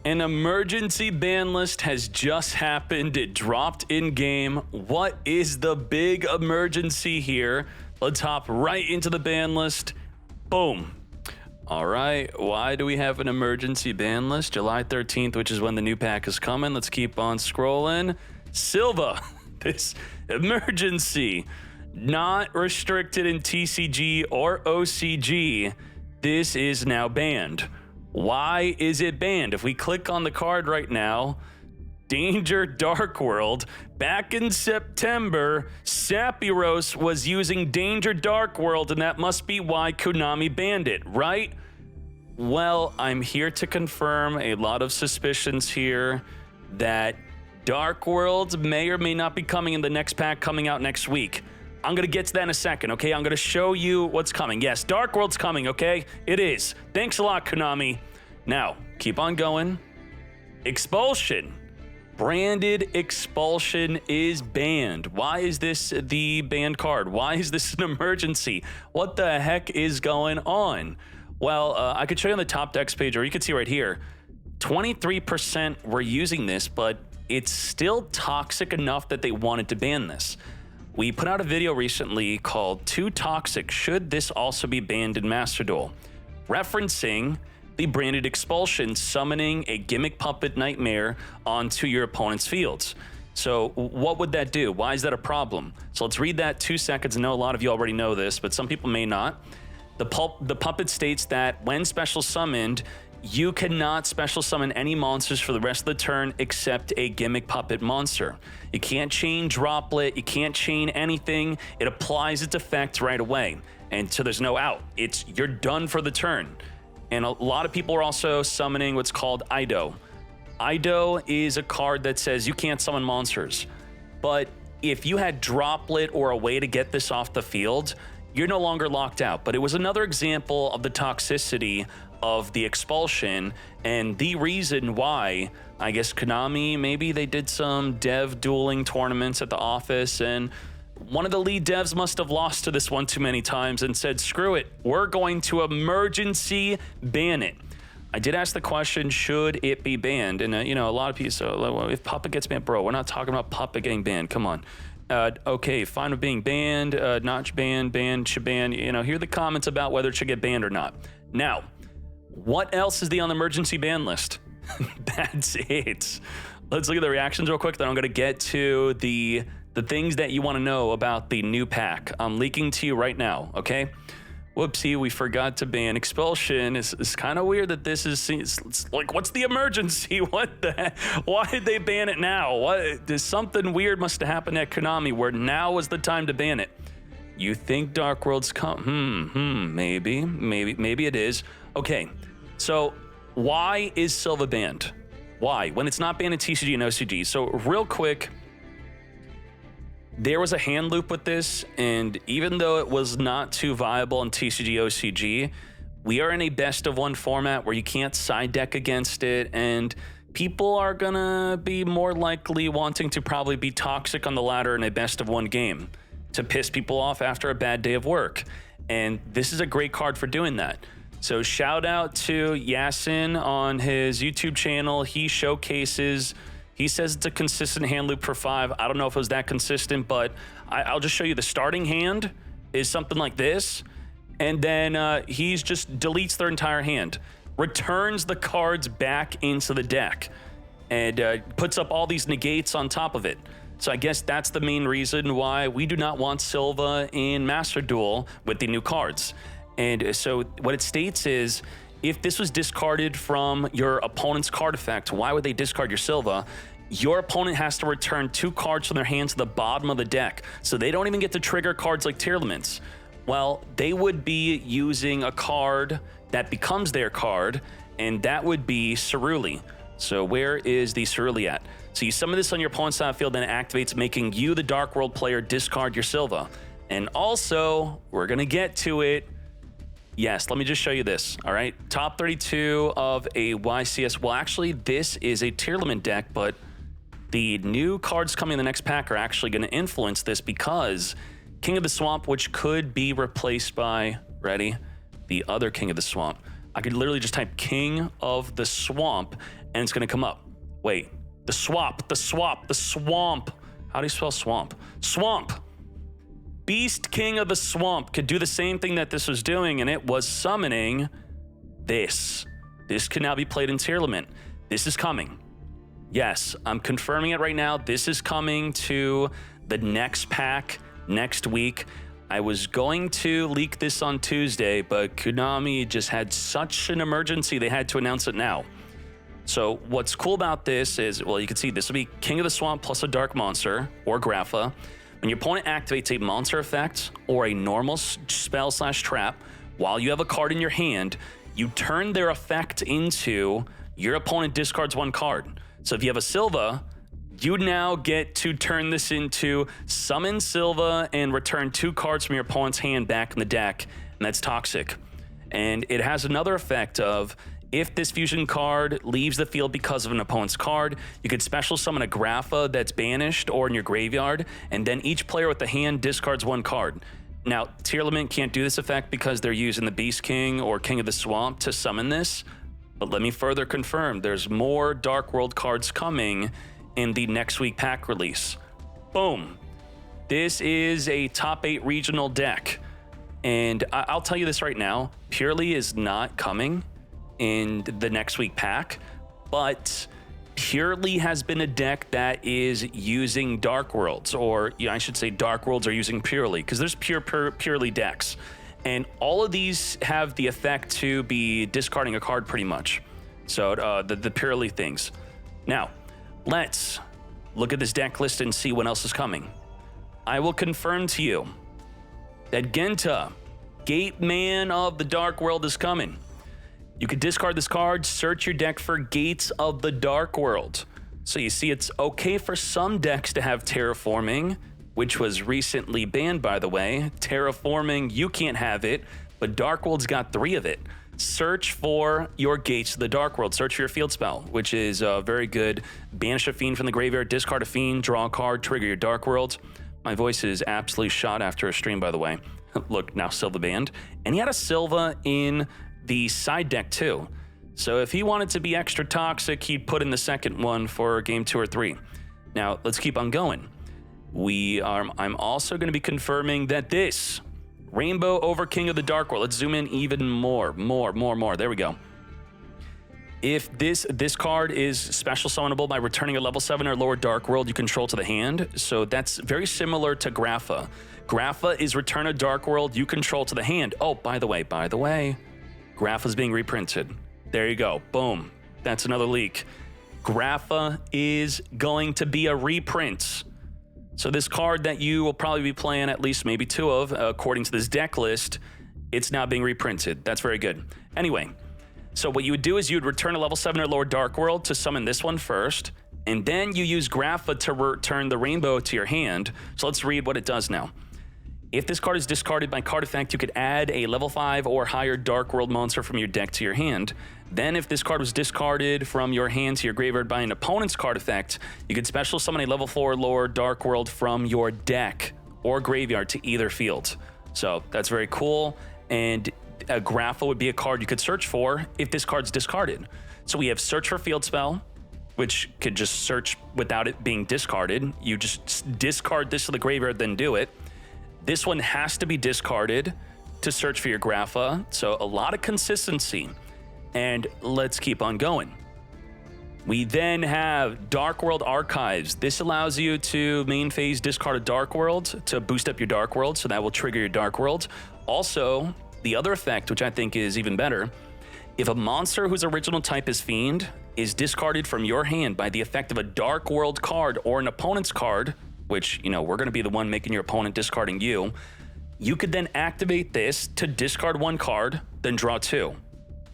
An emergency ban list has just happened. It dropped in game. What is the big emergency here? Let's hop right into the ban list. Boom. All right, why do we have an emergency ban list? July 13th, which is when the new pack is coming. Let's keep on scrolling. Silva, this emergency, not restricted in TCG or OCG. This is now banned. Why is it banned? If we click on the card right now, Danger Dark World, back in September, Sappiros was using Danger Dark World, and that must be why Konami banned it, right? Well, I'm here to confirm a lot of suspicions here that Dark Worlds may or may not be coming in the next pack coming out next week. I'm going to get to that in a second, okay? I'm going to show you what's coming. Yes, Dark World's coming, okay? It is. Thanks a lot, Konami. Now, keep on going. Expulsion. Branded Expulsion is banned. Why is this the banned card? Why is this an emergency? What the heck is going on? Well, I could show you on the top decks page, or you can see right here, 23% were using this, but it's still toxic enough that they wanted to ban this. We put out a video recently called Too Toxic, Should This Also Be Banned in Master Duel? Referencing the branded expulsion, summoning a gimmick puppet nightmare onto your opponent's fields. So what would that do? Why is that a problem? So let's read that 2 seconds. I know a lot of you already know this, but some people may not. The puppet states that when special summoned, you cannot special summon any monsters for the rest of the turn except a gimmick puppet monster. You can't chain Droplet, you can't chain anything. It applies its effect right away. And so there's no out. You're done for the turn. And a lot of people are also summoning what's called Ido. Ido is a card that says you can't summon monsters. But if you had Droplet or a way to get this off the field, you're no longer locked out. But it was another example of the toxicity of the expulsion and the reason why, I guess Konami, maybe they did some dev dueling tournaments at the office, and one of the lead devs must have lost to this one too many times and said, screw it, we're going to emergency ban it. I did ask the question, should it be banned? And, a lot of people say, if Puppet gets banned, bro, we're not talking about Puppet getting banned. Come on. Okay, fine with being banned, not banned, should ban. Here are the comments about whether it should get banned or not. Now, what else is on the emergency ban list? That's it. Let's look at the reactions real quick, then I'm going to get to the things that you want to know about the new pack. I'm leaking to you right now, okay? Whoopsie, we forgot to ban expulsion. It's kind of weird that this is, it's like, what's the emergency? What the heck? Why did they ban it now? There's something weird must have happened at Konami where now was the time to ban it. You think Dark World's come? Maybe it is. Okay, so why is Silva banned? Why? When it's not banned in TCG and OCG. So real quick, there was a hand loop with this, and even though it was not too viable in TCG OCG, we are in a best of one format where you can't side deck against it, and people are gonna be more likely wanting to probably be toxic on the ladder in a best of one game to piss people off after a bad day of work. And this is a great card for doing that. So shout out to Yasin on his YouTube channel. He showcases, he says it's a consistent hand loop for 5. I don't know if it was that consistent, but I'll just show you the starting hand is something like this. And then he's just deletes their entire hand, returns the cards back into the deck, and puts up all these negates on top of it. So I guess that's the main reason why we do not want Silva in Master Duel with the new cards. And so what it states is, if this was discarded from your opponent's card effect, why would they discard your Silva? Your opponent has to return 2 cards from their hand to the bottom of the deck. So they don't even get to trigger cards like Tier Limits. Well, they would be using a card that becomes their card, and that would be Ceruli. So where is the Ceruli at? So you summon this on your opponent's side field, and it activates, making you, the Dark World player, discard your Silva. And also, we're going to get to it. Yes, let me just show you this, all right? Top 32 of a YCS. Well, actually, this is a tier limit deck, but the new cards coming in the next pack are actually going to influence this because King of the Swamp, which could be replaced by, ready, the other King of the Swamp. I could literally just type King of the Swamp, and it's gonna come up. Wait, the swamp. How do you spell swamp? Swamp. Beast King of the Swamp could do the same thing that this was doing, and it was summoning this. This can now be played in tier limit. This is coming. Yes, I'm confirming it right now. This is coming to the next pack next week. I was going to leak this on Tuesday, but Konami just had such an emergency, they had to announce it now. So what's cool about this is, well, you can see this will be King of the Swamp plus a Dark Monster or Grapha. When your opponent activates a monster effect or a normal spell/trap while you have a card in your hand, you turn their effect into your opponent discards one card. So if you have a Silva, you now get to turn this into summon Silva and return 2 cards from your opponent's hand back in the deck, and that's toxic. And it has another effect of, if this fusion card leaves the field because of an opponent's card, you could special summon a Grapha that's banished or in your graveyard, and then each player with the hand discards 1 card. Now, Tier Limit can't do this effect because they're using the Beast King or King of the Swamp to summon this, but let me further confirm, there's more Dark World cards coming in the next week pack release. Boom. This is a top 8 regional deck, and I'll tell you this right now, Purely is not coming in the next week pack, but Purely has been a deck that is using Dark Worlds, or I should say Dark Worlds are using Purely, because there's Purely decks. And all of these have the effect to be discarding a card pretty much. So the Purely things. Now, let's look at this deck list and see what else is coming. I will confirm to you that Genta, Gate Man of the Dark World, is coming. You could discard this card, search your deck for Gates of the Dark World. So you see, it's okay for some decks to have Terraforming, which was recently banned, by the way. Terraforming, you can't have it, but Dark World's got 3 of it. Search for your Gates of the Dark World. Search for your field spell, which is very good. Banish a Fiend from the graveyard, discard a Fiend, draw a card, trigger your Dark World. My voice is absolutely shot after a stream, by the way. Look, now Silva banned. And he had a Silva in the side deck too. So if he wanted to be extra toxic, he'd put in the second one for game 2 or 3. Now, let's keep on going. I'm also going to be confirming that this Rainbow over King of the Dark World. Let's zoom in even more. There we go. If this card is special summonable by returning a level 7 or lower Dark World you control to the hand, so that's very similar to Grapha. Grapha is return a Dark World you control to the hand. Oh, by the way, Grapha's being reprinted. There you go. Boom. That's another leak. Grapha is going to be a reprint. So this card that you will probably be playing at least maybe 2 of, according to this deck list, it's now being reprinted. That's very good. Anyway, so what you would do is you would return a level 7 or lower Dark World to summon this one first, and then you use Grapha to return the Rainbow to your hand. So let's read what it does now. If this card is discarded by card effect, you could add a level 5 or higher Dark World monster from your deck to your hand. Then if this card was discarded from your hand to your graveyard by an opponent's card effect, you could special summon a level 4 or lower Dark World from your deck or graveyard to either field. So that's very cool. And a Grapha would be a card you could search for if this card's discarded. So we have search for field spell, which could just search without it being discarded. You just discard this to the graveyard, then do it. This one has to be discarded to search for your Grapha, so a lot of consistency. And let's keep on going. We then have Dark World Archives. This allows you to main phase discard a Dark World to boost up your Dark World, so that will trigger your Dark World. Also, the other effect, which I think is even better, if a monster whose original type is Fiend is discarded from your hand by the effect of a Dark World card or an opponent's card, which, we're going to be the one making your opponent discarding you, you could then activate this to discard 1 card, then draw 2.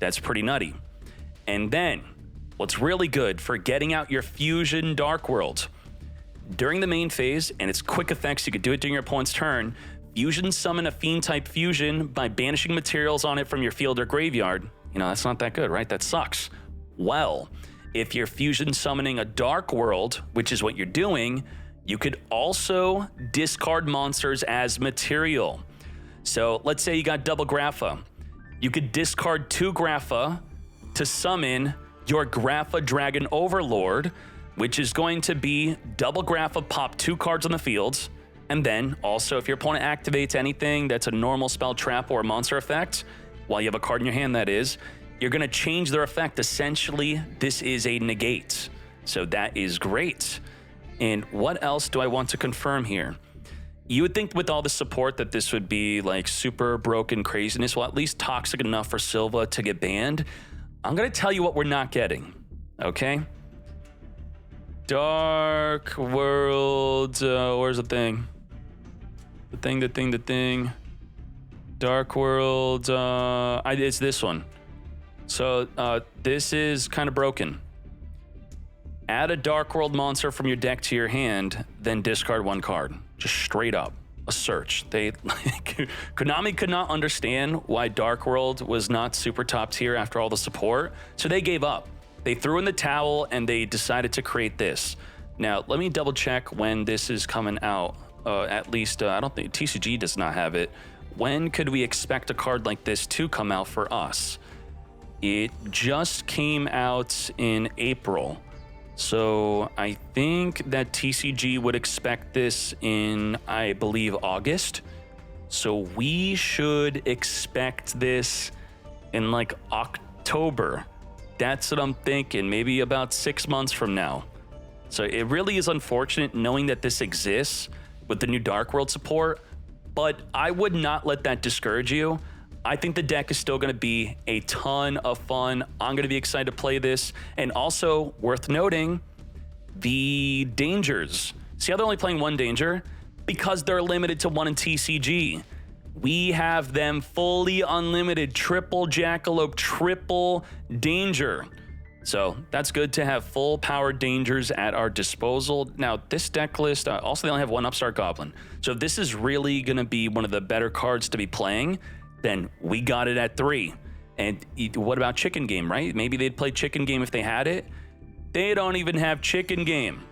That's pretty nutty. And then, what's really good for getting out your Fusion Dark World, during the main phase, and its quick effects, you could do it during your opponent's turn, Fusion summon a Fiend-type Fusion by banishing materials on it from your field or graveyard. That's not that good, right? That sucks. Well, if you're Fusion summoning a Dark World, which is what you're doing, you could also discard monsters as material. So let's say you got double Grapha. You could discard 2 Grapha to summon your Grapha Dragon Overlord, which is going to be double Grapha, pop 2 cards on the field. And then also, if your opponent activates anything that's a normal spell, trap, or monster effect, while you have a card in your hand that is, you're going to change their effect. Essentially, this is a negate. So that is great. And what else do I want to confirm here? You would think with all the support that this would be like super broken craziness, well, at least toxic enough for Silva to get banned. I'm going to tell you what we're not getting, okay? Dark World, where's the thing? The thing. Dark World, it's this one. So this is kind of broken. Add a Dark World monster from your deck to your hand, then discard 1 card. Just straight up, a search. Konami could not understand why Dark World was not super top tier after all the support, so they gave up. They threw in the towel and they decided to create this. Now, let me double check when this is coming out. At least, I don't think, TCG does not have it. When could we expect a card like this to come out for us? It just came out in April. So I think that TCG would expect this in, I believe, August. So we should expect this in like October. That's what I'm thinking, maybe about 6 months from now. So it really is unfortunate knowing that this exists with the new Dark World support, but I would not let that discourage you. I think the deck is still going to be a ton of fun. I'm going to be excited to play this. And also, worth noting, the dangers. See how they're only playing 1 danger? Because they're limited to 1 in TCG. We have them fully unlimited, triple Jackalope, triple danger. So that's good to have full power dangers at our disposal. Now, this deck list, also they only have 1 Upstart Goblin. So if this is really going to be one of the better cards to be playing, then we got it at 3. And what about Chicken Game, right? Maybe they'd play Chicken Game if they had it. They don't even have Chicken Game.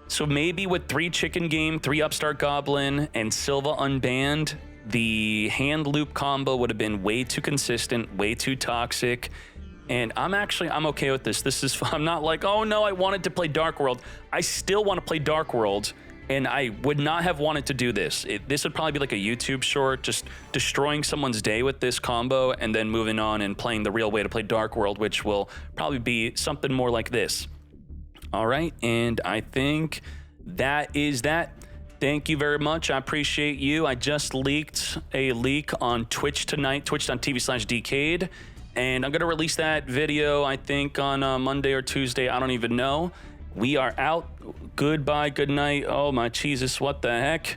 So maybe with 3 Chicken Game, 3 Upstart Goblin, and Silva unbanned, the hand loop combo would have been way too consistent, way too toxic. And I'm okay with this. I'm not like, oh no, I wanted to play Dark World. I still want to play Dark World, and I would not have wanted to do this. This would probably be like a YouTube short, just destroying someone's day with this combo and then moving on and playing the real way to play Dark World, which will probably be something more like this. All right, and I think that is that. Thank you very much. I appreciate you. I just leaked a leak on Twitch tonight, twitch.tv/Decade. And I'm going to release that video, I think, on Monday or Tuesday. I don't even know. We are out. Goodbye, good night. Oh, my Jesus, what the heck?